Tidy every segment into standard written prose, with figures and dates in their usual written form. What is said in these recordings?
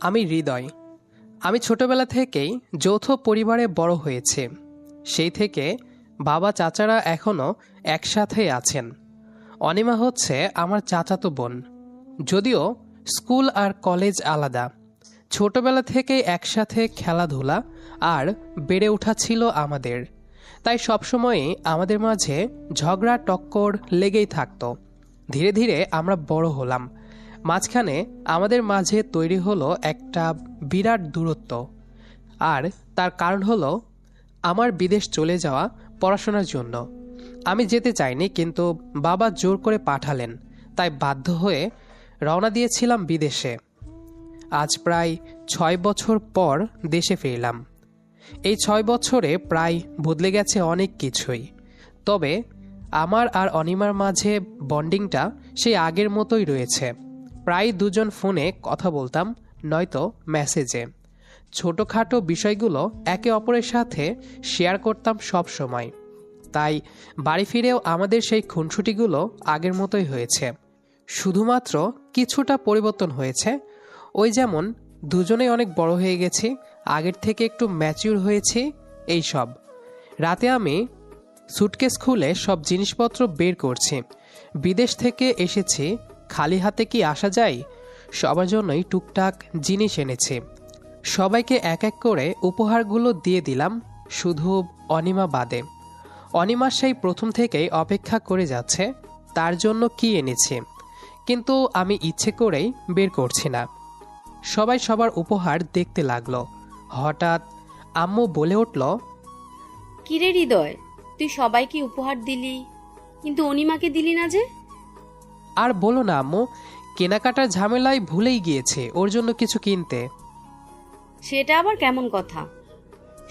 আমি হৃদয়। আমি ছোটবেলা থেকেই যৌথ পরিবারে বড় হয়েছি। সেই থেকে বাবা চাচারা এখনও একসাথেই আছেন। অনিমা হচ্ছে আমার চাচাতো বোন। যদিও স্কুল আর কলেজ আলাদা, ছোটবেলা থেকেই একসাথে খেলাধুলা আর বেড়ে ওঠা ছিল আমাদের। তাই সবসময়ই আমাদের মাঝে ঝগড়া টক্কর লেগেই থাকতো। ধীরে ধীরে আমরা বড় হলাম। মাঝখানে আমাদের মাঝে তৈরি হলো একটা বিরাট দূরত্ব। আর তার কারণ হলো আমার বিদেশ চলে যাওয়া পড়াশোনার জন্য। আমি যেতে চাইনি, কিন্তু বাবা জোর করে পাঠালেন, তাই বাধ্য হয়ে রওনা দিয়েছিলাম বিদেশে। আজ প্রায় ৬ বছর পর দেশে ফিরলাম। এই ৬ বছরে প্রায় বদলে গেছে অনেক কিছুই। তবে আমার আর অনিমার মাঝে বন্ডিংটা সেই আগের মতোই রয়েছে। প্রায় দুজন ফোনে কথা বলতাম, নয়তো মেসেজে। ছোটোখাটো বিষয়গুলো একে অপরের সাথে শেয়ার করতাম সব সময়। তাই বাড়ি ফিরেও আমাদের সেই খুনসুটিগুলো আগের মতোই হয়েছে। শুধুমাত্র কিছুটা পরিবর্তন হয়েছে। ওই যেমন দুজনেই অনেক বড় হয়ে গেছি, আগের থেকে একটু ম্যাচিউর হয়েছি, এই সব। রাতে আমি সুটকেস খুলে সব জিনিসপত্র বের করছি। বিদেশ থেকে এসেছি, খালি হাতে কি আসা যায়? সবার জন্যই টুকটাক জিনিস এনেছি। সবাইকে এক এক করে উপহারগুলো দিয়ে দিলাম, শুধু অনিমা বাদে। অনিমা সেই প্রথম থেকেই অপেক্ষা করে যাচ্ছে তার জন্য কি এনেছি, কিন্তু আমি ইচ্ছে করেই বের করছি না। সবাই সবার উপহার দেখতে লাগলো। হঠাৎ আম্মু বলে উঠল, কিরে হৃদয়, তুই সবাইকে উপহার দিলি, কিন্তু অনিমাকে দিলি না যে? আর বলো না আম্মু, কেনাকাটার ঝামেলায় ভুলেই গিয়েছে ওর জন্য কিছু কিনতে। সেটা আবার কেমন কথা?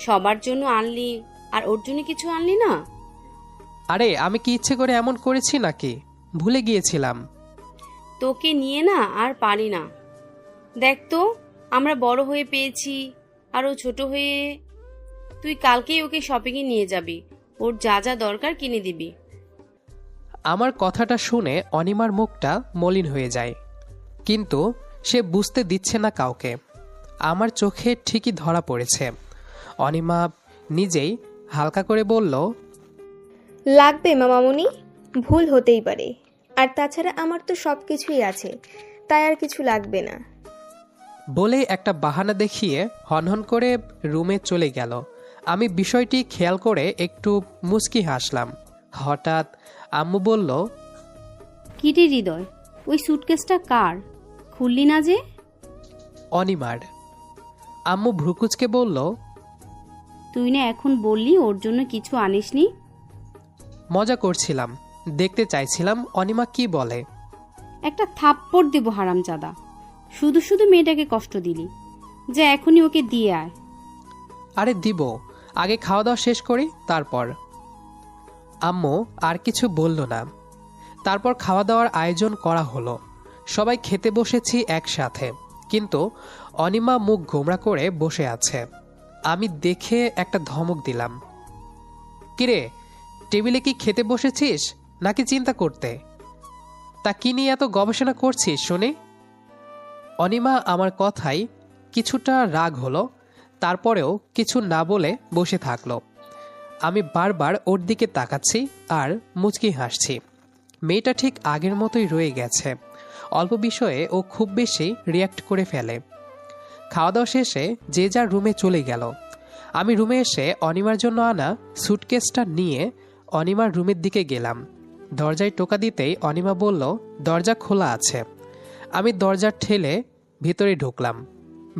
সবার জন্য আনলি আর ওর জন্য কিছু আনলি না? আরে আমি কি ইচ্ছে করে এমন করেছি নাকি? ভুলে গিয়েছিলাম। তোকে নিয়ে না আর পারি না। দেখ তো, আমরা বড় হয়ে পেয়েছি আর ও ছোট হয়ে। তুই কালকেই ওকে শপিংয়ে নিয়ে যাবি, ওর যা যা দরকার কিনে দিবি। আমার কথাটা শুনে অনিমার মুখটা মলিন হয়ে যায়, কিন্তু সে বুঝতে দিচ্ছে না কাউকে। আমার চোখে ঠিকই ধরা পড়েছে। অনিমা নিজেই হালকা করে বলল, লাগবে মামামুনি, ভুল হতেই পারে। আর তাছাড়া আমার তো সব কিছুই আছে, তাই আর কিছু লাগবে না। বলে একটা বাহানা দেখিয়ে হনহন করে রুমে চলে গেল। আমি বিষয়টি খেয়াল করে একটু মুচকি হাসলাম। হঠাৎ আম্মু বলল, কিরে হৃদয়, ওই সুটকেসটা কার? খুললি না যে? অনিমার। আম্মু ভ্রুকুচকে বলল, তুই না এখন বললি ওর জন্য কিছু আনিসনি। মজা করছিলাম, দেখতে চাইছিলাম অনিমা কি বলে। একটা থাপ্পড় দেব হারামজাদা, শুধু শুধু মেয়েটাকে কষ্ট দিলি। যে এখনই ওকে দিয়ে আয়। আরে দিব, আগে খাওয়া দাওয়া শেষ করি তারপর। আম্মু আর কিছু বলল না। তারপর খাওয়া দাওয়ার আয়োজন করা হলো। সবাই খেতে বসেছি একসাথে, কিন্তু অনিমা মুখ গোমড়া করে বসে আছে। আমি দেখে একটা ধমক দিলাম, কিরে, টেবিলে কি খেতে বসেছিস নাকি চিন্তা করতে? তা কি নিয়ে এত গবেষণা করছিস শুনি? অনিমা আমার কথায় কিছুটা রাগ হলো, তারপরেও কিছু না বলে বসে থাকলো। আমি বারবার ওর দিকে তাকাচ্ছি আর মুচকি হাসছি। মেয়েটা ঠিক আগের মতোই রয়ে গেছে। অল্প বিষয়ে ও খুব বেশি রিয়্যাক্ট করে ফেলে। খাওয়া দাওয়া শেষে যে যার রুমে চলে গেল। আমি রুমে এসে অনিমার জন্য আনা সুটকেসটা নিয়ে অনিমার রুমের দিকে গেলাম। দরজায় টোকা দিতেই অনিমা বলল, দরজা খোলা আছে। আমি দরজা ঠেলে ভেতরে ঢুকলাম।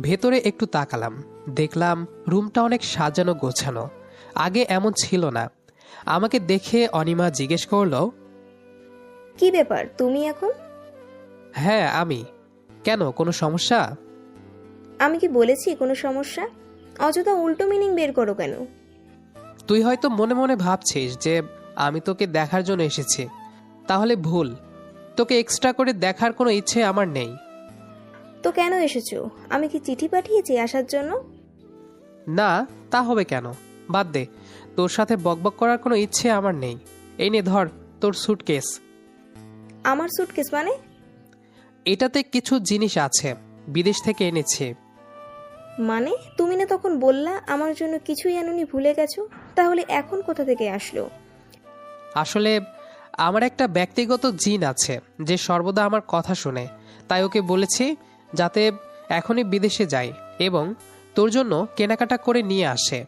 ভেতরে একটু তাকালাম, দেখলাম রুমটা অনেক সাজানো গোছানো, আগে এমন ছিল না। আমাকে দেখে অনিমা জিজ্ঞেস করলো, কি ব্যাপার তুমি এখন? হ্যাঁ আমি। কেন, কোনো সমস্যা? আমি কি বলেছি কোনো সমস্যা? অযথা উল্টো মিনিং বের করো কেন? তুই হয়তো মনে মনে ভাবছিস যে আমি তোকে দেখার জন্য এসেছি, তাহলে ভুল। তোকে এক্সট্রা করে দেখার কোনো ইচ্ছে আমার নেই। তো কেন এসেছো? আমি কি চিঠি পাঠিয়েছি আসার জন্য? না, তা হবে কেন? বাদ দে, তোর সাথে বকবক করার কোনো ইচ্ছে আমার নেই। এই নে ধর তোর সুটকেস। আমার সুটকেস মানে? এটাতে কিছু জিনিস আছে, বিদেশ থেকে এনেছি। মানে তুমি না তখন বললা আমার জন্য কিছুই আনুনি, ভুলে গেছো? তাহলে এখন কোথা থেকে আসলো? আসলে আমার একটা ব্যক্তিগত জিন আছে যে সর্বদা আমার কথা শোনে, তাই ওকে বলেছি যাতে এখনই বিদেশে যাই এবং তোর জন্য কেনাকাটা করে নিয়ে আসে।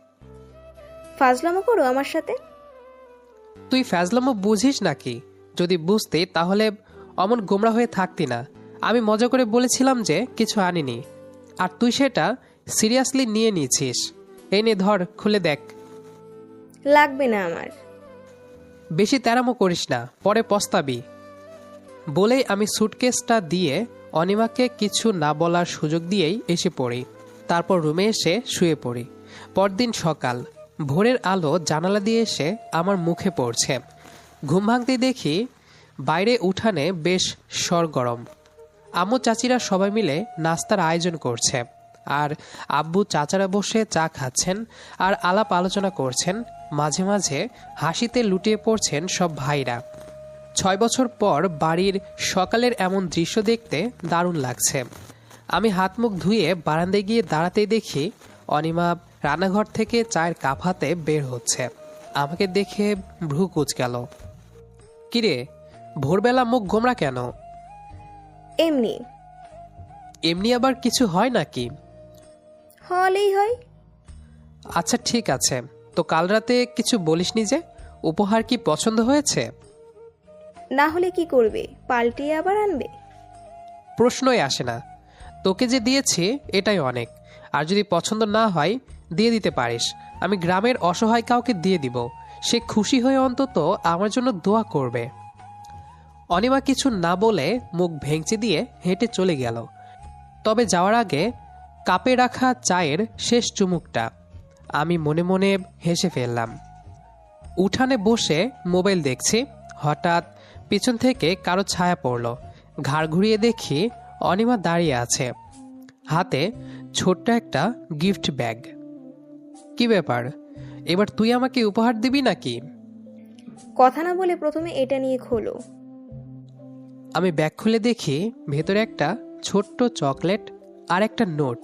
ফাজলামো করো আমার সাথে? তুই ফ্যাজলামো বুঝিস নাকি? যদি বুঝতে তাহলে অমন গোমরা হয়ে থাকতি না। আমি মজা করে বলেছিলাম যে কিছু আনিনি, আর তুই সেটা সিরিয়াসলি নিয়ে নিয়েছিস। এই নে ধর, খুলে দেখ। লাগবে না আমার। বেশি তেরামো করিস না, পরে পস্তাবি। বলেই আমি সুটকেসটা দিয়ে অনিমাকে কিছু না বলার সুযোগ দিয়েই এসে পড়ি। তারপর রুমে এসে শুয়ে পড়ি। পরদিন সকাল, ভোরের আলো জানালা দিয়ে এসে আমার মুখে পড়ছে। ঘুম ভাঙতেই দেখি বাইরে উঠানে বেশ সরগরম। আম্মু চাচিরা সবাই মিলে নাস্তার আয়োজন করছে, আর আব্বু চাচারা বসে চা খাচ্ছেন আর আলাপ আলোচনা করছেন। মাঝে মাঝে হাসিতে লুটিয়ে পড়ছেন সব ভাইরা। 6 বছর পর বাড়ির সকালের এমন দৃশ্য দেখতে দারুণ লাগছে। আমি হাত মুখ ধুয়ে বারান্দায় গিয়ে দাঁড়াতেই দেখি অনিমা রান্নাঘর থেকে চায়ের কাপ হাতে বের হচ্ছে। আমাকে দেখে ভ্রু কুঁচকাল। কিরে, ভোরবেলা মুখ গোমরা কেন? এমনি। এমনি আবার কিছু হয় নাকি? হলেই হয়। আচ্ছা ঠিক আছে, তো কাল রাতে কিছু বলিসনি যে? উপহার কি পছন্দ হয়েছে? না হলে কি করবে, পাল্টিয়ে আবার আনবে? প্রশ্নই আসে না। তোকে যে দিয়েছি এটাই অনেক, আর যদি পছন্দ না হয় দিয়ে দিতে পারিস। আমি গ্রামের অসহায় কাউকে দিয়ে দিব, সে খুশি হয়ে অন্তত আমার জন্য দোয়া করবে। অনিমা কিছু না বলে মুখ ভেঙচি দিয়ে হেঁটে চলে গেল। তবে যাওয়ার আগে কাপে রাখা চায়ের শেষ চুমুকটা আমি মনে মনে হেসে ফেললাম। উঠানে বসে মোবাইল দেখছি, হঠাৎ পিছন থেকে কারো ছায়া পড়ল। ঘাড় ঘুরিয়ে দেখি অনিমা দাঁড়িয়ে আছে, হাতে ছোট্ট একটা গিফট ব্যাগ। কি ব্যাপার, এবার তুই আমাকে উপহার দিবি নাকি? কথা না বলে প্রথমে এটা নিয়ে খোলো। আমি ব্যাগ খুলে দেখি ভেতরে একটা ছোট্ট চকলেট আর একটা note.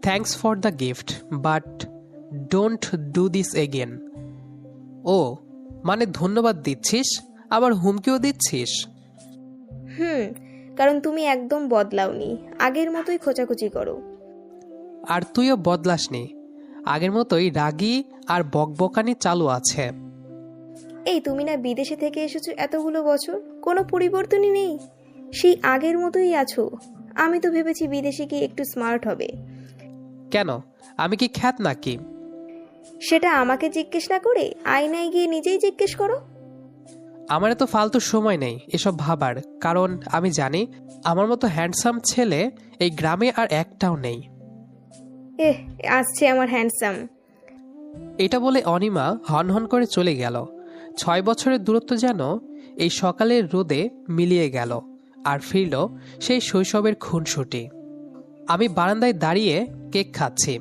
Thanks for the gift, but don't do this again. ও, মানে ধন্যবাদ দিচ্ছিস, আবার হুমকিও দিচ্ছিস? কারণ তুমি একদম বদলাওনি, আগের মতোই খোঁচাখুচি করো। আর তুইও বদলাসনি, আগের মতোই রাগী আর বকবকানি চালু আছে। এই তুমি না বিদেশে থেকে এসেছো এতগুলো বছর, কোনো পরিবর্তনই নেই, সেই আগের মতোই আছো। আমি তো ভেবেছি বিদেশে গিয়ে একটু স্মার্ট হবে। কেন, আমি কি খ্যাত নাকি? সেটা আমাকে জিজ্ঞেস না করে আয়নায় গিয়ে নিজেই জিজ্ঞেস করো। আমার এত ফালতু সময় নেই এসব ভাবার, কারণ আমি জানি আমার মতো হ্যান্ডসাম ছেলে এই গ্রামে আর একটাও নেই। আসছে আমার হ্যান্ডসাম। এটা বলে অনিমা হনহন করে চলে গেল। 6 বছরের দূরত্ব যেন এই সকালের রোদে মিলিয়ে গেল, আর ফিরল সেই শৈশবের খুনসুটি। আমি বারান্দায় দাঁড়িয়ে কেক খাচ্ছি,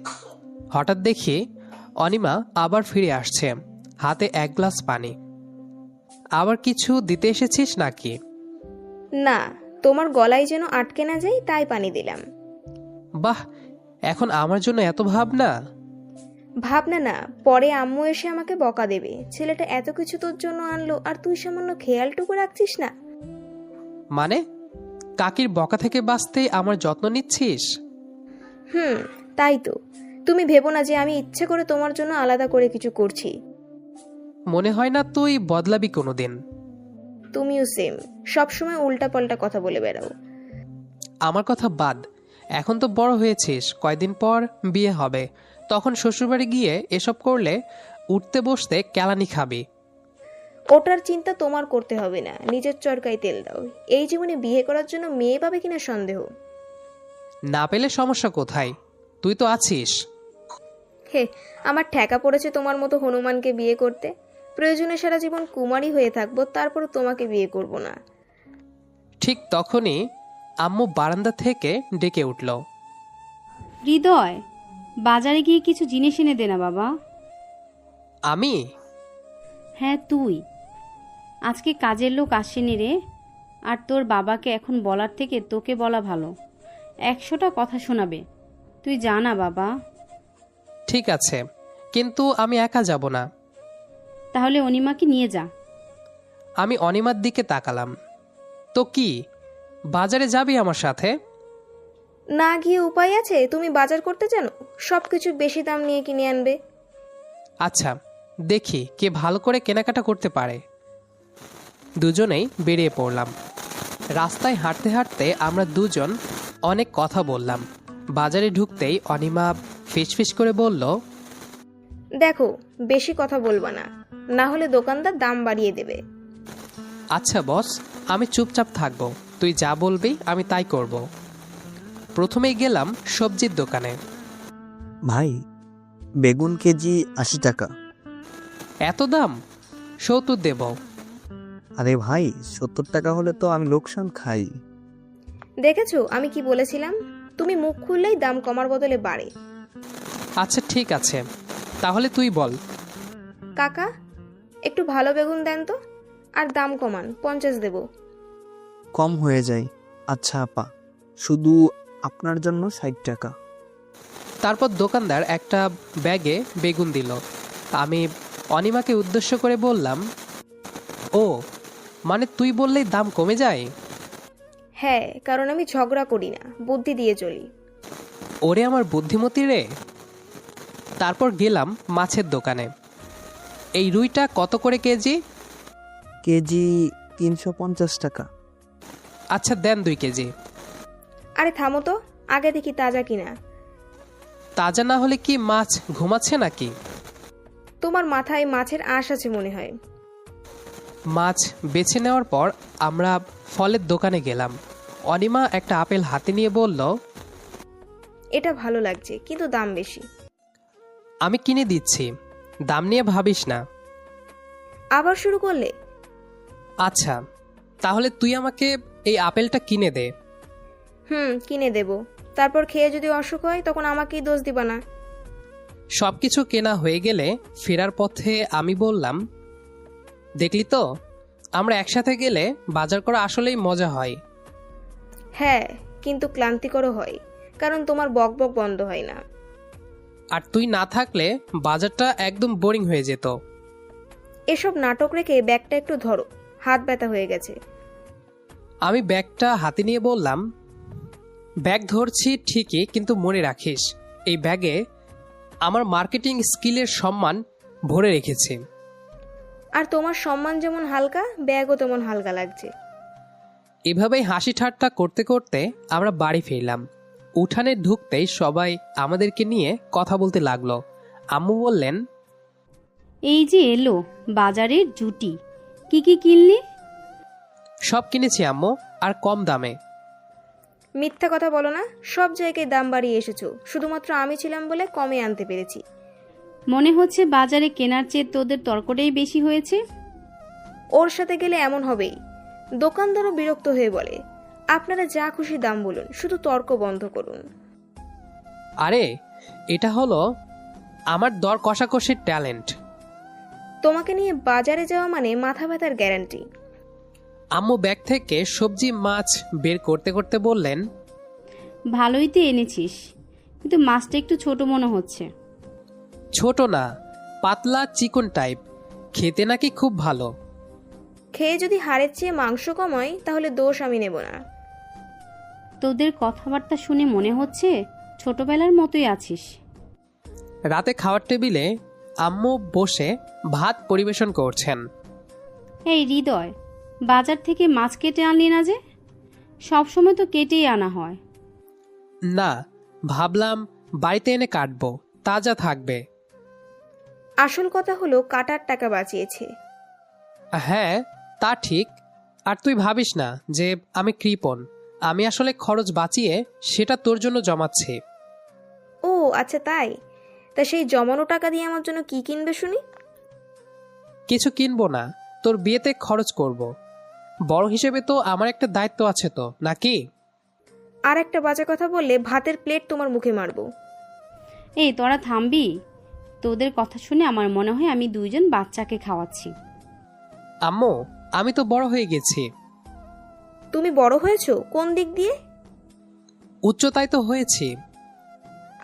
হঠাৎ দেখি অনিমা আবার ফিরে আসছে, হাতে 1 গ্লাস পানি। আবার কিছু দিতে এসেছিস নাকি? না, তোমার গলায় যেন আটকে না যায় তাই পানি দিলাম। বাহ, এখন আমার জন্য এত ভাবনা? ভাবনা না, পরে আম্মু এসে আমাকে বকা দেবে, ছেলেটা এত কিছু তোর জন্য আনলো আর তুই সামান্য খেয়ালটুকু রাখছিস না। মানে কাকির বকা থেকে বাঁচতেই আমার যত্ন নিচ্ছিস? তাই তো। তুমি ভেবো না যে আমি ইচ্ছে করে তোমার জন্য আলাদা করে কিছু করছি। মনে হয় না তুই বদলাবি কোনোদিন। তুমিও সেম, সবসময় উল্টাপাল্টা কথা বলে বেড়াও। আমার কথা বাদ, এখন তো বড় হয়েছিস, কয়দিন পর বিয়ে হবে, তখন শ্বশুরবাড়ি গিয়ে এসব করলে উঠতে বসতে কেলানি খাবি। ওটার চিন্তা তোমার করতে হবে না, নিজের চরকায় তেল দাও। এই জীবনে বিয়ে করার জন্য মেয়ে পাবে কিনা সন্দেহ। না পেলে সমস্যা কোথায়, তুই তো আছিস। আমার ঠেকা পড়েছে তোমার মতো হনুমানকে বিয়ে করতে। প্রয়োজনে সারা জীবন কুমারী হয়ে থাকবো, তারপর তোমাকে বিয়ে করব না। ঠিক তখনই আম্মু বারান্দা থেকে ডেকে উঠল। হৃদয়, বাজারে গিয়ে কিছু জিনিস এনে দে না বাবা। আমি? হ্যাঁ তুই। আজকে কাজের লোক আসেনি রে, আর তোর বাবাকে এখন বলার থেকে তোকে বলা ভালো। 100টা কথা শোনাবে। তুই জানা বাবা। ঠিক আছে, কিন্তু আমি একা যাব না। তাহলে অনিমাকে নিয়ে যা। আমি অনিমার দিকে তাকালাম। তো কি, বাজারে যাবি আমার সাথে? না গিয়ে উপায় আছে? তুমি বাজার করতে জানো? সব কিছু বেশি দাম নিয়ে কিনে আনবে। আচ্ছা, দেখি কে ভালো করে কেনাকাটা করতে পারে। দুজনেই বেরিয়ে পড়লাম। রাস্তায় হাঁটতে হাঁটতে আমরা দুজন অনেক কথা বললাম। বাজারে ঢুকতেই অনিমা ফিসফিস করে বলল, দেখো, বেশি কথা বলবা না, না হলে দোকানদার দাম বাড়িয়ে দেবে। আচ্ছা বস, আমি চুপচাপ থাকবো, তুই যা বলবি আমি তাই করব। প্রথমেই গেলাম সবজির দোকানে। ভাই, বেগুন কেজি 80 টাকা। এত দাম? 70 দেব। আরে ভাই, 70 টাকা হলে তো আমি লোকসান খাই। দেখেছো আমি কি বলেছিলাম? তুমি মুখ খুললেই দাম কমার বদলে বাড়ে। আচ্ছা ঠিক আছে, তাহলে তুই বল। কাকা, একটু ভালো বেগুন দেন তো, আর দাম কমান, 50 দেব। কম হয়ে যায়। আচ্ছা আপা, শুধু আপনার জন্য 60 টাকা। তারপর দোকানদার একটা ব্যাগে বেগুন দিল। আমি অনিমাকে উদ্দেশ্য করে বললাম, ও মানে তুই বললেই দাম কমে যায়? হ্যাঁ, কারণ আমি ঝগড়া করি না, বুদ্ধি দিয়ে চলি। ওরে আমার বুদ্ধিমতী রে। তারপর গেলাম মাছের দোকানে। এই রুইটা কত করে কেজি? কেজি 350 টাকা। আচ্ছা দেন 2 কেজি। আরে থামো তো, আগে দেখি তাজা কিনা। তাজা না হলে কি মাছ ঘুমাচ্ছে নাকি? তোমার মাথায় মাছের আঁশ আছে মনে হয়। মাছ বেছে নেওয়ার পর আমরা ফলের দোকানে গেলাম। অনিমা একটা আপেল হাতে নিয়ে বলল, এটা ভালো লাগছে, কিন্তু দাম বেশি। আমি কিনে দিচ্ছি, দাম নিয়ে ভাবিস না। আবার শুরু করলে? আচ্ছা, তাহলে তুই আমাকে এই আপেলটা কিনে দে। কিনে দেব। তারপর খেয়ে যদি অসুখ হয় তখন আমাকেই দোষ দিবা না। সবকিছু কেনা হয়ে গেলে ফেরার পথে আমি বললাম, দেখলি তো, আমরা একসাথে গেলে বাজার করা আসলেই মজা হয়। হ্যাঁ, কিন্তু ক্লান্তিকরও হয়, কারণ তোমার বকবক বন্ধ হয় না। আর তুই না থাকলে বাজারটা একদম বোরিং হয়ে যেত। এসব নাটক রেখে ব্যাগটা একটু ধরো, হাত ব্যথা হয়ে গেছে। আমি ব্যাগটা হাতে নিয়ে বললাম, ব্যাগ ধরছি ঠিকই, কিন্তু মনে রাখিস এই ব্যাগে আমার মার্কেটিং স্কিলের সম্মান ভরে রেখেছি। আর তোমার সম্মান যেমন হালকা, ব্যাগও তেমন হালকা লাগছে। এভাবেই হাসি ঠাট্টা করতে করতে আমরা বাড়ি ফিরলাম। উঠানে ঢুকতেই সবাই আমাদেরকে নিয়ে কথা বলতে লাগলো। আম্মু বললেন, এই যে এলো বাজারের জুটি, কি কি কিনলি? সব কিনেছি আম্মু, আর কম দামে। মিথ্যা কথা বলো না, সব জায়গায় দাম বাড়িয়ে এসেছো, শুধুমাত্র আমি ছিলাম বলে কমে আনতে পেরেছি। মনে হচ্ছে বাজারে কেনার চেয়ে তোদের তর্কটাই বেশি হয়েছে। ওর সাথে গেলে এমন হবেই। দোকানদারও বিরক্ত হয়ে বলে, আপনারা যা খুশি দাম বলুন, শুধু তর্ক বন্ধ করুন। আরে এটা হলো আমার দর কষাকষির ট্যালেন্ট। তোমাকে নিয়ে বাজারে যাওয়া মানে মাথা ব্যথার গ্যারান্টি। আম্মু ব্যাগ থেকে সবজি মাছ বের করতে করতে বললেন, ভালোই তো এনেছিস, কিন্তু মাছটা একটু ছোট মনে হচ্ছে। ছোট না, পাতলা চিকন টাইপ, খেতে নাকি খুব ভালো। খেয়ে যদি হাড়ের চেয়ে মাংস কমায় তাহলে দোষ আমি নেব না। তোদের কথাবার্তা শুনে মনে হচ্ছে ছোটবেলার মতোই আছিস। রাতে খাওয়ার টেবিলে আম্মু বসে ভাত পরিবেশন করছেন। এই হৃদয়, বাজার থেকে মাছ কেটে আনলি না যে? সবসময় তো কেটেই আনা হয়। না, ভাবলাম বাড়িতে এনে কাটবো, তাজা থাকবে। আসল কথা হলো কাটার টাকা বাঁচিয়েছে। হ্যাঁ তা ঠিক। আর তুই ভাবিস না যে আমি কৃপণ, আমি আসলে খরচ বাঁচিয়ে সেটা তোর জন্য জমাচ্ছি। ও আচ্ছা তাই? তা সেই জমানো টাকা দিয়ে আমার জন্য কি কিনবে শুনি? কিছু কিনবো না, তোর বিয়েতে খরচ করব। বড় হিসেবে তো আমার একটা দায়িত্ব আছে তো, নাকি? আর একটা বাজে কথা বললে ভাতের প্লেট তোমার মুখে মারবো। এই তোরা থামবি? তোদের কথা শুনে আমার মনে হয় আমি 2 জন বাচ্চাকে খাওয়াচ্ছি। আম্মু, আমি তো বড় হয়ে গেছি। তুমি বড় হয়েছো কোন দিক দিয়ে? উচ্চতায় তো হয়েছি।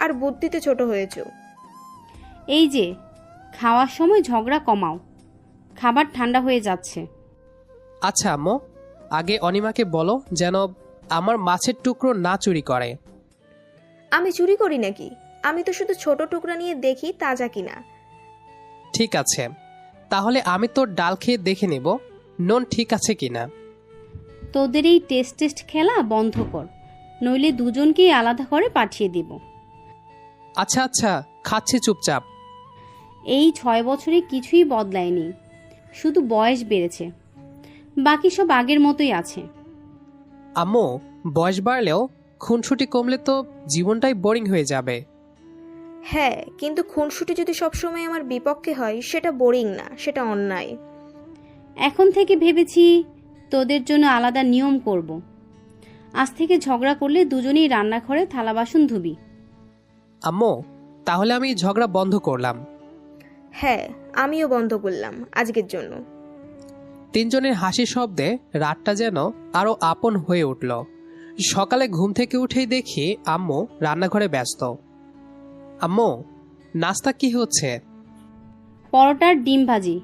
আর বুদ্ধিতে ছোট হয়েছো। এই যে, খাওয়ার সময় ঝগড়া কমাও, খাবার ঠান্ডা হয়ে যাচ্ছে। আচ্ছা আম্মু, আগে অনিমাকে বলো যেন আমার মাছের টুকরো না চুরি করে। আমি চুরি করি নাকি? আমি তো শুধু ছোট টুকরা নিয়ে দেখি তাজা কিনা। ঠিক আছে, তাহলে আমি তোর ডাল খেয়ে দেখে নেব নুন ঠিক আছে কিনা। তোদের এই টেস্ট খেলা বন্ধ কর, নইলে দুজনকেই আলাদা করে পাঠিয়ে দিব। আচ্ছা আচ্ছা, খাচ্ছি চুপচাপ। এই 6 বছরে কিছুই বদলায়নি, শুধু বয়স বেড়েছে, বাকি সব আগের মতোই আছে। আম্মু, বয়স বাড়লেও খুনসুটি কমলে তো জীবনটাই বোরিং হয়ে যাবে। হ্যাঁ, কিন্তু খুনসুটি যদি সবসময় আমার বিপক্ষে হয় সেটা বোরিং না, সেটা অন্যায়। এখন থেকে ভেবেছি তোদের জন্য আলাদা নিয়ম করব। আজ থেকে ঝগড়া করলে দুজনেই রান্নাঘরে থালা বাসন ধুবি। আম্মু, তাহলে আমি ঝগড়া বন্ধ করলাম। হ্যাঁ, আমিও বন্ধ করলাম আজকের জন্য। তিনজনের হাসি শব্দে রাতটা যেন আরো আপন হয়ে উঠল। সকালে ঘুম থেকে উঠেই দেখি আম্মু রান্নাঘরে ব্যস্ত। আম্মু, নাস্তা কি হচ্ছে? পরোটার ডিম ভাজি।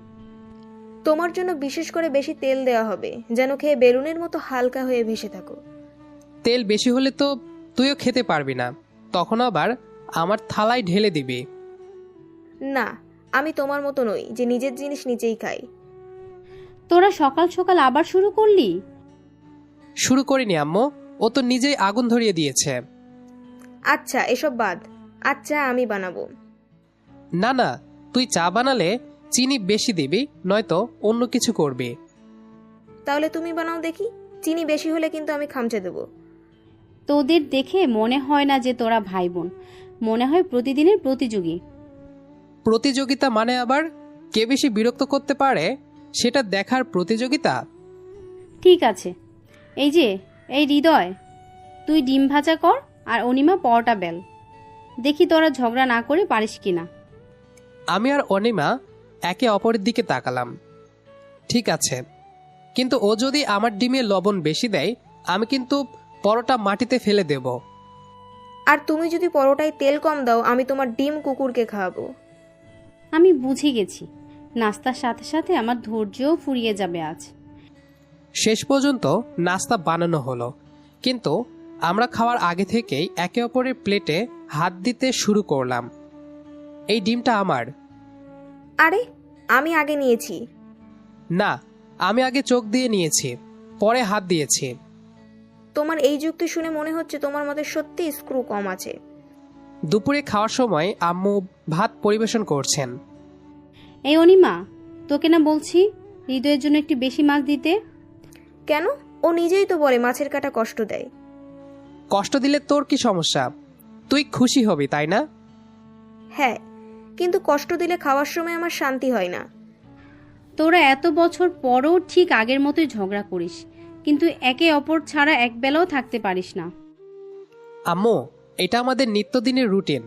তোমার জন্য বিশেষ করে বেশি তেল দেওয়া হবে, যেন খেয়ে বেলুনের মতো হালকা হয়ে ভেসে থাকো। তেল বেশি হলে তো তুইও খেতে পারবি না, তখন আবার আমার থালায় ঢেলে দিবি। না, আমি তোমার মতো নই যে নিজের জিনিস নিজেই খাই। তোরা সকাল সকাল আবার শুরু করলি? শুরু করিনি আম্মু, ও তো নিজেই আগুন ধরিয়ে দিয়েছে। আচ্ছা, এসব বাদ। আচ্ছা, আমি বানাবো। না না, তুই চা বানালে চিনি বেশি দিবি, নয়তো অন্য কিছু করবি। তাহলে তুমি বানাও দেখি। চিনি বেশি হলে কিন্তু আমি খামচে দেবো। তোদের দেখে মনে হয় না যে তোরা ভাই বোন, মনে হয় প্রতিদিনের প্রতিযোগী। প্রতিযোগিতা মানে আবার কে বেশি বিরক্ত করতে পারে সেটা দেখার প্রতিযোগিতা। ঠিক আছে, এই হৃদয়, তুই ডিম ভাজা কর আর অনিমা পরোটা বেল। দেখি তোরা ঝগড়া না করে পারিস কিনা। আমি আর অনিমা একে অপরের দিকে তাকালাম। ঠিক আছে, কিন্তু ও যদি আমার ডিমে লবণ বেশি দেয় আমি কিন্তু পরোটা মাটিতে ফেলে দেব। আর তুমি যদি পরোটায় তেল কম দাও, আমি তোমার ডিম কুকুরকে খাওয়াবো। আমি বুঝে গেছি, নাস্তার সাথে সাথে আমার ধৈর্যও ফুরিয়ে যাবে আজ। শেষ পর্যন্ত নাস্তা বানানো হলো, কিন্তু আমরা খাওয়ার আগে থেকেই একে অপরের প্লেটে হাত দিতে শুরু করলাম। এই ডিমটা আমার। আরে, আমি আগে নিয়েছি। না, আমি আগে চোখ দিয়ে নিয়েছি, পরে হাত দিয়েছি। তোমার এই যুক্তি শুনে মনে হচ্ছে তোমার মধ্যে সত্যি স্ক্রু কম আছে। দুপুরে খাওয়ার সময় আম্মু ভাত পরিবেশন করছেন। এই অনিমা, তোকে না বলছি হৃদয়ের জন্য একটু বেশি মাছ দিতে? কেন? ও নিজেই তো বলে মাছের কাটা কষ্ট দেয়। কষ্ট দিলে তোর কি সমস্যা? তুই খুশি হবি তাই না? হ্যাঁ, কিন্তু কষ্ট দিলে খাওয়ার সময় আমার শান্তি হয় না। তোরা এত বছর পরও ঠিক আগের মতোই ঝগড়া করিস, কিন্তু একে অপর ছাড়া এক বেলাও থাকতে পারিস না। আম্মু, এটা আমাদের নিত্যদিনের রুটিন।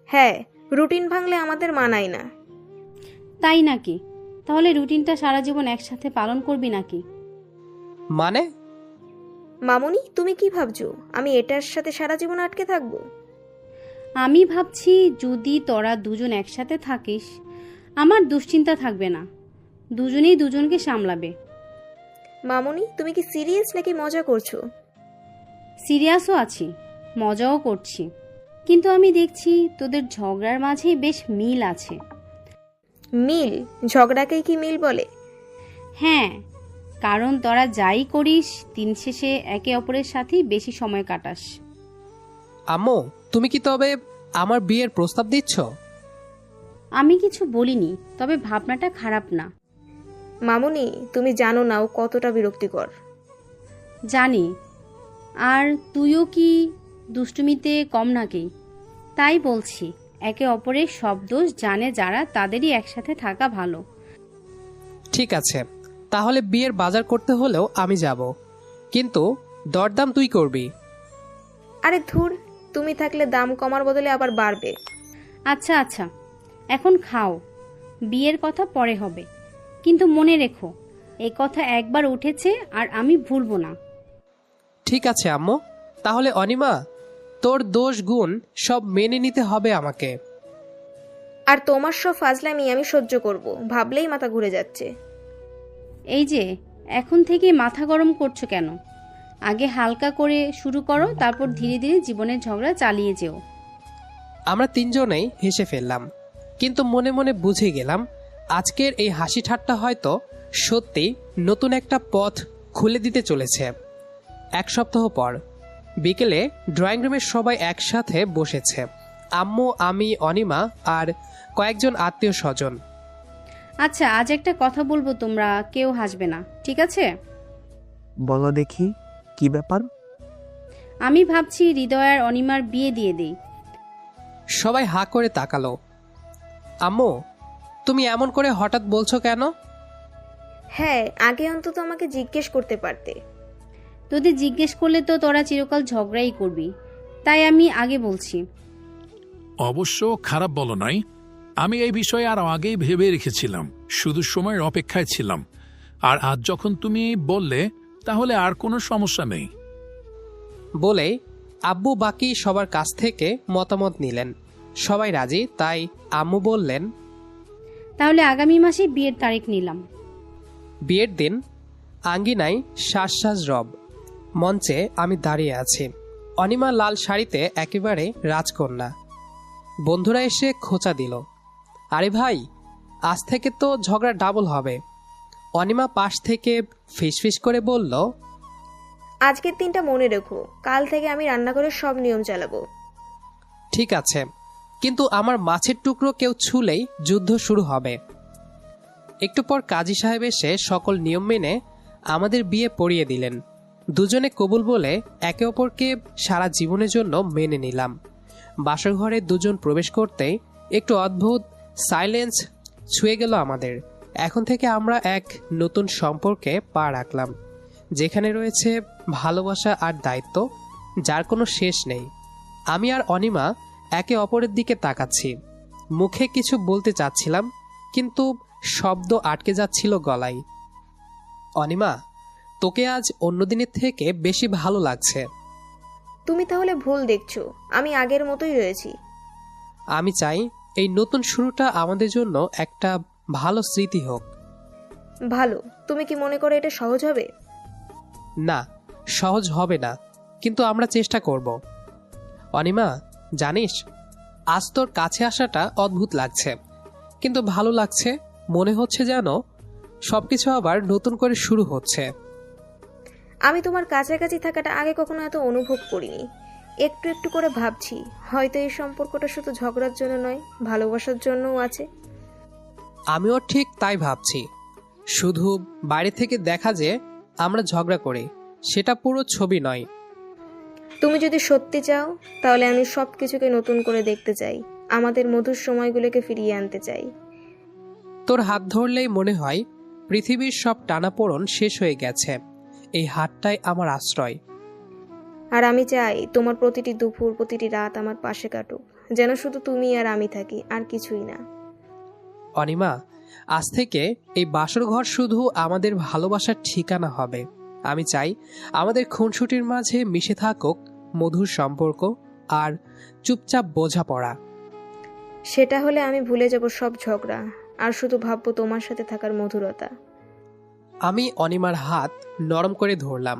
হ্যাঁ, রুটিন ভাঙলে আমাদের মানায় না। তাই নাকি? তাহলে রুটিনটা সারা জীবন একসাথে পালন করবি নাকি? মানে? মামুনি, তুমি কি ভাবছো আমি এটার সাথে সারা জীবন আটকে থাকবো? আমি ভাবছি যদি তোরা দুজন একসাথে থাকিস, আমার দুশ্চিন্তা থাকবে না, দুজনেই দুজনকে সামলাবে। মামুনি, তুমি কি সিরিয়াস নাকি মজা করছো? সিরিয়াসও আছি, মজাও করছি, কিন্তু আমি দেখছি তোদের ঝগড়ার মাঝেই বেশ মিল আছে। মিল? ঝগড়াকেই কি মিল বলে? হ্যাঁ, কারণ তোরা যাই করিস দিন শেষে একে অপরের সাথেই বেশি সময় কাটাস। আম্মু, তুমি কি তবে আমার বিয়ের প্রস্তাব দিচ্ছ? আমি কিছু বলিনি, তবে ভাবনাটা খারাপ না। মামুনি, তুমি জানো না ও কতটা বিরক্তিকর। জানি, আর তুইও কি দুষ্টুমিতে কম নাকি? তাই বলছি, একে অপরের সব দোষ জানে যারা, তাদেরই একসাথে থাকা ভালো। ঠিক আছে, তাহলে বিয়ের বাজার করতে হলেও আমি যাব, কিন্তু দরদাম তুই করবি। আরে ধুর, তুমি থাকলে দাম কমার বদলে আবার বাড়বে। আচ্ছা আচ্ছা, এখন খাও, বিয়ের কথা পরে হবে, কিন্তু মনে রেখো এই কথা একবার উঠেছে আর আমি ভুলবো না। ঠিক আছে আম্মু, তাহলে অনিমা, তোর দোষ গুণ সব মেনে নিতে হবে আমাকে। আর তোমার সব ফাজলামি আমি সহ্য করব, ভাবলেই মাথা ঘুরে যাচ্ছে। এই যে, এখন থেকে মাথা গরম করছো কেন? আগে হালকা করে শুরু করো, তারপর ধীরে ধীরে জীবনের ঝগড়া চালিয়ে যেও। আমরা তিনজনেই হেসে ফেললাম, কিন্তু মনে মনে বুঝে গেলাম আজকের এই হাসি ঠাট্টা হয়তো সত্যি নতুন একটা পথ খুলে দিতে চলেছে। এক সপ্তাহ পর বিকেলে ড্রয়িং রুমে সবাই একসাথে বসেছে। আম্মু, আমি, অনিমা আর কয়েকজন আত্মীয় স্বজন। আচ্ছা, আজ একটা কথা বলবো, তোমরা কেউ হাসবে না, ঠিক আছে? বলো দেখি, কি ব্যাপার? আমি ভাবছি হৃদয় আর অনিমার বিয়ে দিয়ে দিই। সবাই হাঁ করে তাকালো। আম্মু, তুমি এমন করে হঠাৎ বলছো কেন? হ্যাঁ, আগে অন্তত আমাকে জিজ্ঞেস করতে পারতে। তোদের জিজ্ঞেস করলে তো তোরা চিরকাল ঝগড়াই করবি, তাই আমি আগে বলছি। অবশ্য খারাপ বলো নাই, আমি এই বিষয়ে আরো আগেই ভেবে রেখেছিলাম, শুধু সময়ের অপেক্ষায় ছিলাম। আর আজ যখন তুমি বললে, তাহলে আর কোনো সমস্যা নেই। বলে আব্বু বাকি সবার কাছ থেকে মতামত নিলেন। সবাই রাজি, তাই আম্মু বললেন, তাহলে আগামী মাসে বিয়ের তারিখ নিলাম। বিয়ের দিন আঙ্গিনায় শ্বাস রব। মঞ্চে আমি দাঁড়িয়ে আছি। অনিমা লাল শাড়িতে একেবারে রাজকন্যা। বন্ধুরা এসে খোঁচা দিল, আরে ভাই, আজ থেকে তো ঝগড়া ডাবল হবে। অনিমা পাশ থেকে ফিসফিস করে বলল, আজকের দিনটা মনে রেখো, কাল থেকে আমি রান্না করে সব নিয়ম চালাবো। ঠিক আছে, কিন্তু আমার মাছের টুকরো কেউ ছুলেই যুদ্ধ শুরু হবে। একটু পর কাজী সাহেব এসে সকল নিয়ম মেনে আমাদের বিয়ে পড়িয়ে দিলেন। দুজনে কবুল বলে একে অপরকে সারা জীবনের জন্য মেনে নিলাম। বাসর ঘরে দুজন প্রবেশ করতেই একটু অদ্ভুত সাইলেন্স ছুঁয়ে গেল আমাদের। এখন থেকে আমরা এক নতুন সম্পর্কে পা রাখলাম, যেখানে রয়েছে ভালোবাসা আর দায়িত্ব, যার কোনো শেষ নেই। আমি আর অনিমা একে অপরের দিকে তাকাচ্ছি। মুখে কিছু বলতে চাচ্ছিলাম, কিন্তু শব্দ আটকে যাচ্ছিল গলায়। অনিমা, তোকে আজ অন্যদিনের থেকে বেশি ভালো লাগছে। তুমি তাহলে ভুল দেখছো, আমি আগের মতোই রয়েছি। আমি চাই এই নতুন শুরুটা আমাদের জন্য একটা ভালো স্মৃতি হোক। ভালো? তুমি কি মনে করো এটা সহজ হবে? না, সহজ হবে না, কিন্তু আমরা চেষ্টা করব। অনিমা, জানিস, আজ তোর কাছে আসাটা অদ্ভুত লাগছে, কিন্তু ভালো লাগছে। মনে হচ্ছে যেন সবকিছু আবার নতুন করে শুরু হচ্ছে। আমি তোমার কাছাকাছি থাকাটা আগে কখনো এত অনুভব করিনি। একটু একটু করে ভাবছি, হয়তো এই সম্পর্কটা শুধু ঝগড়ার জন্য নয়, ভালোবাসার জন্যও আছে। আমিও ঠিক তাই ভাবছি। শুধু বাইরে থেকে দেখা যে আমরা ঝগড়া করি, সেটা পুরো ছবি নয়। তুমি যদি সত্যি চাও, তাহলে আমি সব কিছুকে নতুন করে দেখতে চাই, আমাদের মধুর সময়গুলোকে ফিরিয়ে আনতে চাই। তোর হাত ধরলেই মনে হয় পৃথিবীর সব টানাপোড়ন শেষ হয়ে গেছে। এই হাতটাই আমার আশ্রয়। আর আমি চাই তোমার প্রতিটি দুপুর, প্রতিটি রাত আমার পাশে কাটুক, যেন শুধু তুমি আর আমি থাকি, আর কিছুই না। অনিমা, আজ থেকে এই বাসর ঘর শুধু আমাদের ভালোবাসার ঠিকানা হবে। আমি চাই আমাদের খুনসুটির মাঝে মিশে থাকুক মধুর সম্পর্ক আর চুপচাপ বোঝাপড়া। সেটা হলে আমি ভুলে যাব সব ঝগড়া, আর শুধু ভাববো তোমার সাথে থাকার মধুরতা। আমি অনিমার হাত নরম করে ধরলাম।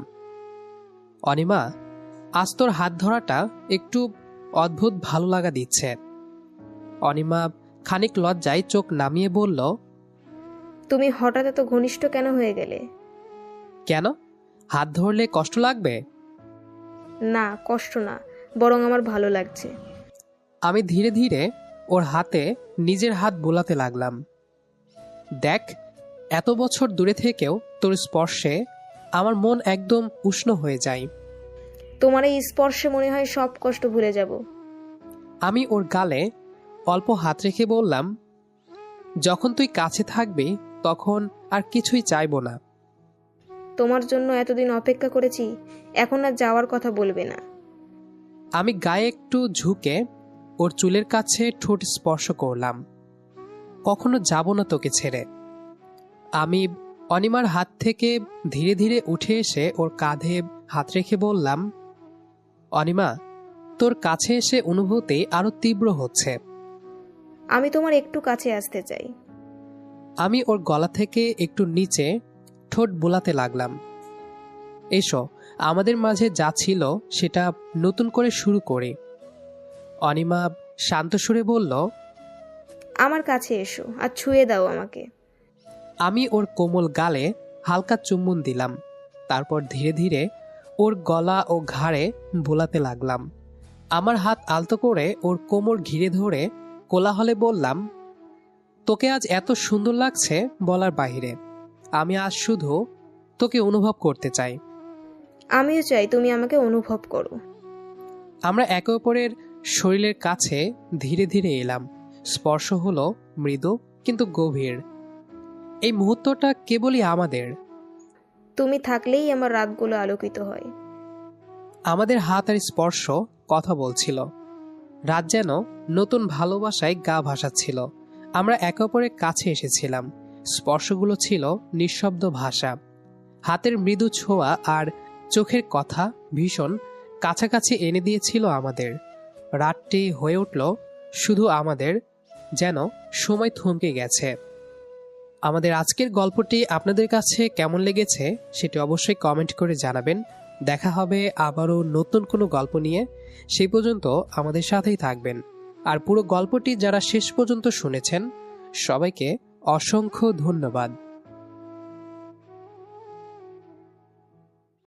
অনিমা, আজ তোর হাত ধরাটা একটু অদ্ভুত ভালো লাগা দিচ্ছে। অনিমা খানিক লজ্জায় চোখ নামিয়ে বলল, তুমি হঠাৎ এত ঘনিষ্ঠ কেন হয়ে গেলে? কেন, হাত ধরলে কষ্ট লাগবে? না, কষ্ট না, বরং আমার ভালো লাগছে। আমি ধীরে ধীরে ওর হাতে নিজের হাত বোলাতে লাগলাম। দেখ, এত বছর দূরে থেকেও তোর স্পর্শে আমার মন একদম উষ্ণ হয়ে যায়। তোমার এই স্পর্শে মনে হয় সব কষ্ট ভুলে যাব। আমি ওর গালে অল্প হাত রেখে বললাম, যখন তুই কাছে থাকবি তখন আর কিছুই চাইবো না। তোমার জন্য এতদিন অপেক্ষা করেছি, এখন আর যাওয়ার কথা বলবে না। আমি গায়ে একটু ঝুঁকে ওর চুলের কাছে ঠোঁট স্পর্শ করলাম। কখনো যাব না তোকে ছেড়ে। আমি অনিমার হাত থেকে ধীরে ধীরে উঠে এসে ওর কাঁধে হাত রেখে বললাম, অনিমা, তোর কাছে এসে অনুভূতি আরো তীব্র হচ্ছে। আমি তোমার একটু কাছে আসতে চাই। আমি ওর গলা থেকে একটু নিচে ঠোঁট বোলাতে লাগলাম। এসো, আমাদের মাঝে যা ছিল সেটা নতুন করে শুরু করি। অনিমা শান্ত সুরে বলল। আমার কাছে এসো আর ছুঁয়ে দাও আমাকে। আমি ওর কোমল গালে হালকা চুম্বন দিলাম, তারপর ধীরে ধীরে ওর গলা ও ঘাড়ে বোলাতে লাগলাম। আমার হাত আলতো করে ওর কোমর ঘিরে ধরে কোলাহলে বললাম, তোকে আজ এত সুন্দর লাগছে বলার বাইরে। আমি আজ শুধু তোকে অনুভব করতে চাই। আমিও চাই তুমি আমাকে অনুভব করো। আমরা একে অপরের শরীরের কাছে ধীরে ধীরে এলাম। স্পর্শ হলো মৃদু কিন্তু গভীর। এই মুহূর্তটা কেবলই আমাদের। তুমি থাকলেই আমার রাতগুলো আলোকিত হয়। আমাদের হাত আর স্পর্শ কথা বলছিল। রাত যেন নতুন ভালোবাসায় গা ভাসাচ্ছিল। আমরা একে অপরের কাছে এসেছিলাম। স্পর্শগুলো ছিল নিঃশব্দ ভাষা। হাতের মৃদু ছোঁয়া আর চোখের কথা ভীষণ কাছাকাছি এনে দিয়েছিল আমাদের। রাতটি হয়ে উঠল শুধু আমাদের, যেন সময় থমকে গেছে। আমাদের আজকের গল্পটি আপনাদের কাছে কেমন লেগেছে সেটি অবশ্যই কমেন্ট করে জানাবেন। দেখা হবে আবারও নতুন কোনো গল্প নিয়ে। সেই পর্যন্ত আমাদের সাথেই থাকবেন। আর পুরো গল্পটি যারা শেষ পর্যন্ত শুনেছেন সবাইকে অসংখ্য ধন্যবাদ।